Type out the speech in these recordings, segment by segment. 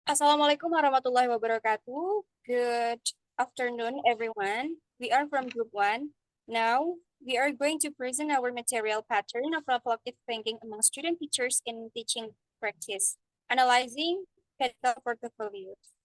Assalamualaikum warahmatullahi wabarakatuh. Good afternoon, everyone. We are from Group 1. Now, we are going to present our material pattern of reflective thinking among student teachers in teaching practice, analyzing pedagogical portfolios.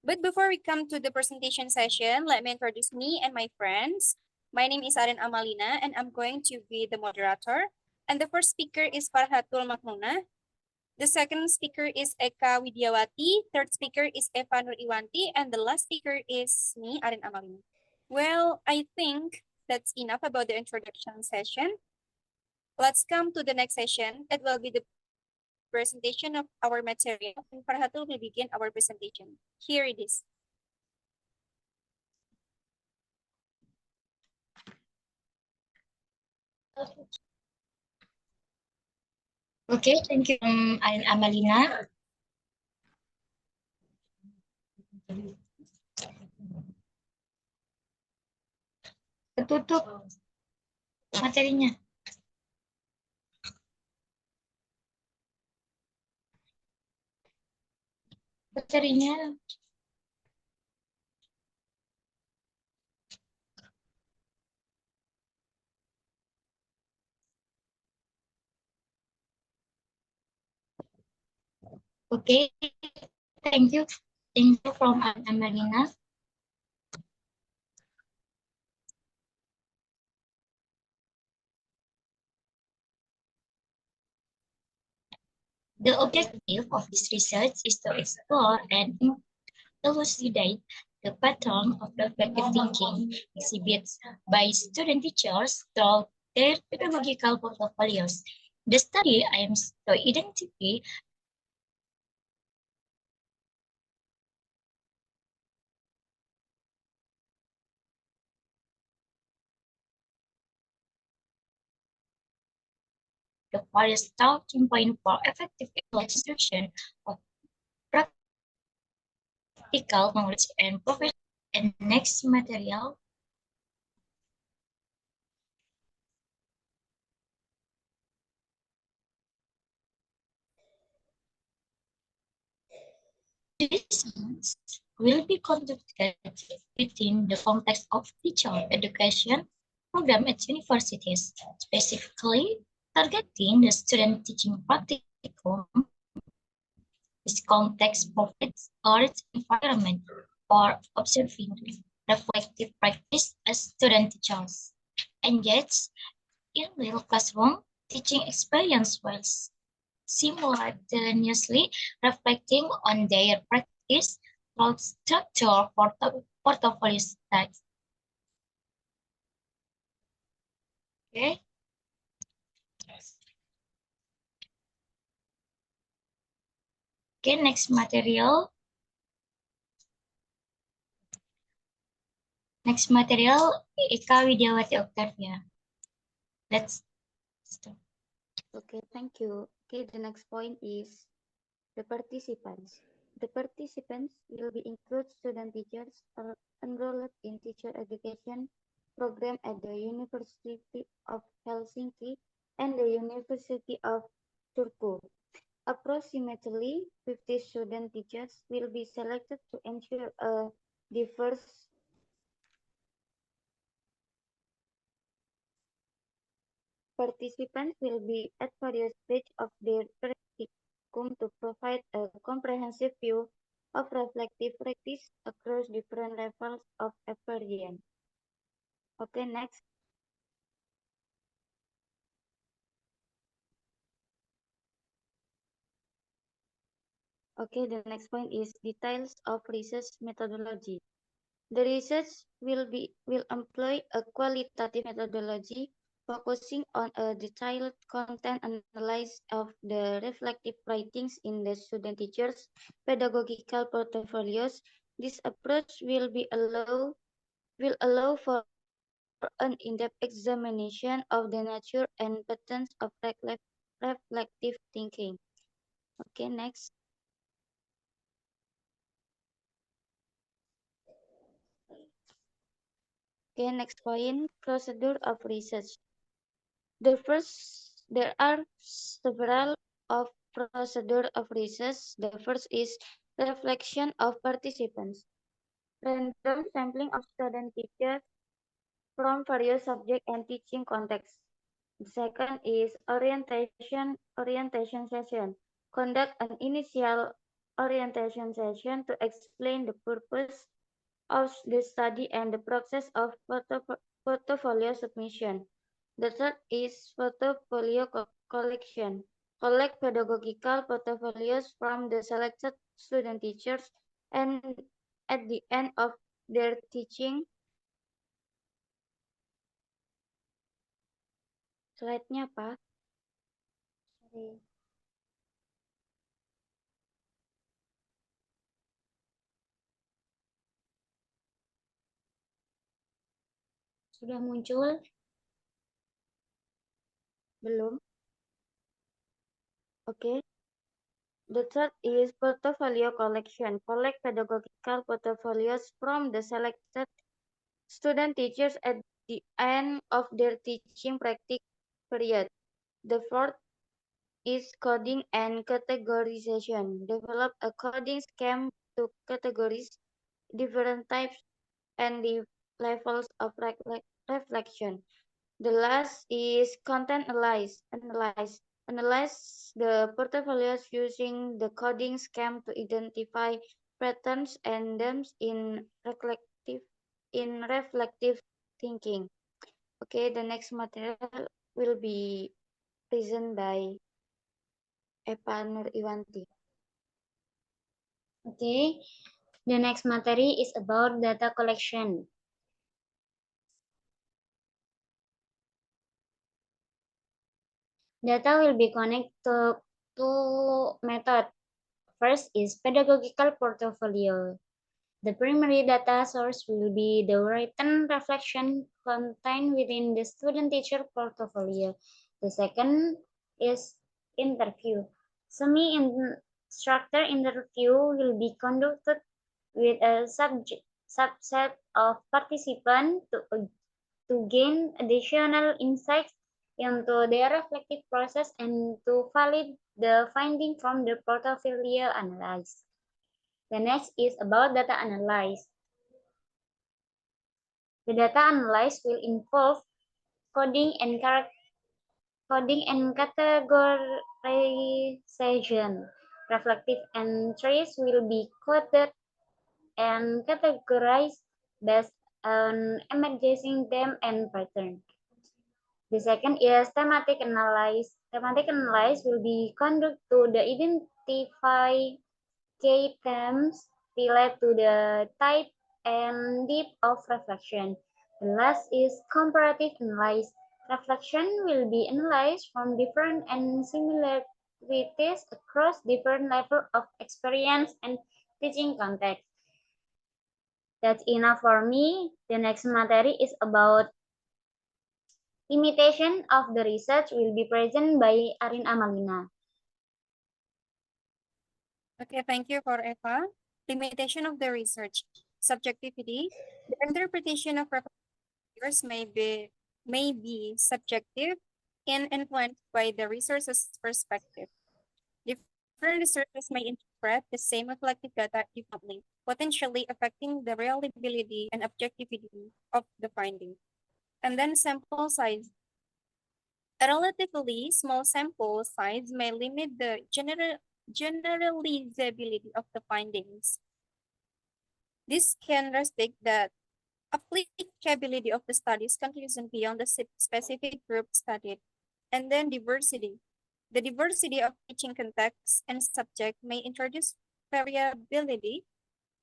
But before we come to the presentation session, let me introduce me and my friends. My name is Aren Amalina, and I'm going to be the moderator. And the first speaker is Farhatul Makmuna. The second speaker is Eka Widiawati. Third speaker is Eva Nur Iwanti. And the last speaker is me, Arin Amalin. Well, I think that's enough about the introduction session. Let's come to the next session. It will be the presentation of our material. And Farhatul will begin our presentation. Here it is. Okay, thank you, I'm Amalina. Ketutup materinya. Materinya. Okay, thank you. Thank you from Amalina. The objective of this research is to explore and elucidate the pattern of reflective thinking exhibited by student teachers throughout their pedagogical portfolios. The study aims to identify the various starting point for effective instruction of practical knowledge and professional. And next material. This will be conducted within the context of teacher education program at universities, specifically targeting the student teaching practicum. This context provides a rich environment for observing reflective practice as student teachers engage in real classroom teaching experience while simultaneously reflecting on their practice through structure portfolio studies. Okay. Okay, next material. Next material, Eka Widiawati Octavia. Let's start. Okay, thank you. Okay, the next point is the participants. The participants will be include student teachers enrolled in teacher education program at the University of Helsinki and the University of Turku. Approximately 50 student teachers will be selected to ensure a diverse participants will be at various stages of their practicum to provide a comprehensive view of reflective practice across different levels of experience. Okay, next. Okay, the next point is details of research methodology. The research will employ a qualitative methodology focusing on a detailed content analysis of the reflective writings in the student teachers' pedagogical portfolios. This approach will allow for an in-depth examination of the nature and patterns of reflective thinking. Okay, next. Okay, next point, procedure of research. There are several of procedure of research. The first is Reflection of participants. Random sampling of student teachers from various subject and teaching contexts. The second is orientation session. Conduct an initial orientation session to explain the purpose of the study and the process of portfolio submission. The third is portfolio collection. Collect pedagogical portfolios from the selected student teachers and at the end of their teaching. Slide-nya apa? Sorry. Sudah muncul? Belum? Okay. The third is portfolio collection. Collect pedagogical portfolios from the selected student teachers at the end of their teaching practice period. The fourth is coding and categorization. Develop a coding scheme to categorize different types and the levels of reflection. The last is content analyze the portfolios using the coding scheme to identify patterns and themes in reflective thinking. Okay, the next material will be presented by Eva Nur Iwanti. Okay. The next materi is about data collection. Data will be connected to two methods. First is pedagogical portfolio. The primary data source will be the written reflection contained within the student-teacher portfolio. The second is interview. Semi-instructor interview will be conducted with a subset of participants to gain additional insights into their reflective process and to validate the finding from the portfolio analysis. The next is about data analysis. The data analysis will involve coding and categorization. Reflective entries will be coded and categorized based on emerging them and patterns. The second is thematic analysis. Thematic analysis will be conducted to identify key themes relate to the type and depth of reflection. The last is comparative analysis. Reflection will be analyzed from different and similarities across different levels of experience and teaching context. That's enough for me. The next materi is about limitation of the research will be presented by Arin Amalina. Okay, thank you for Eva. Limitation of the research. Subjectivity. The interpretation of reflectors may be subjective and influenced by the resource's perspective. Different researchers may interpret the same reflective data differently, potentially affecting the reliability and objectivity of the finding. And then sample size. A relatively small sample size may limit the generalizability of the findings. This can restrict the applicability of the study's conclusion beyond the specific group studied. And then diversity. The diversity of teaching contexts and subject may introduce variability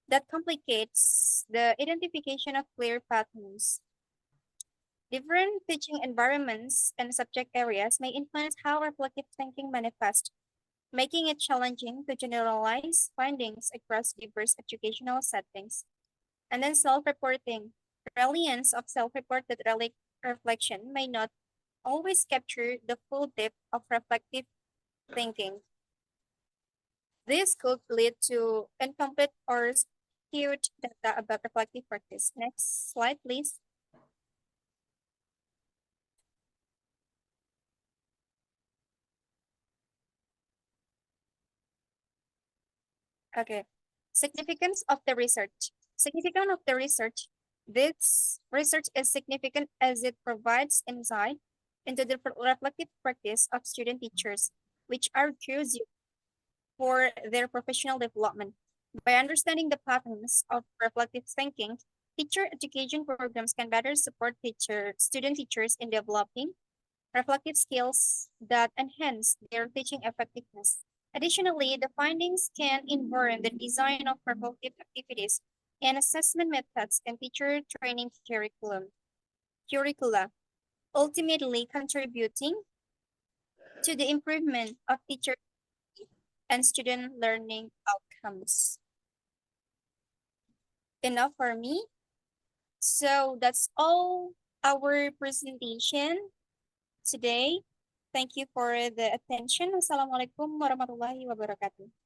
that complicates the identification of clear patterns. Different teaching environments and subject areas may influence how reflective thinking manifests, making it challenging to generalize findings across diverse educational settings. And then self-reporting. Reliance of self-reported reflection may not always capture the full depth of reflective thinking. This could lead to incomplete or skewed data about reflective practice. Next slide, please. Okay. Significance of the research. Significance of the research. This research is significant as it provides insight into the reflective practice of student teachers, which are crucial for their professional development. By understanding the patterns of reflective thinking, teacher education programs can better support student teachers in developing reflective skills that enhance their teaching effectiveness. Additionally, the findings can inform the design of reflective activities and assessment methods and teacher training curricula, ultimately contributing to the improvement of teacher and student learning outcomes. Enough for me. So that's all our presentation today. Thank you for the attention. Wassalamualaikum warahmatullahi wabarakatuh.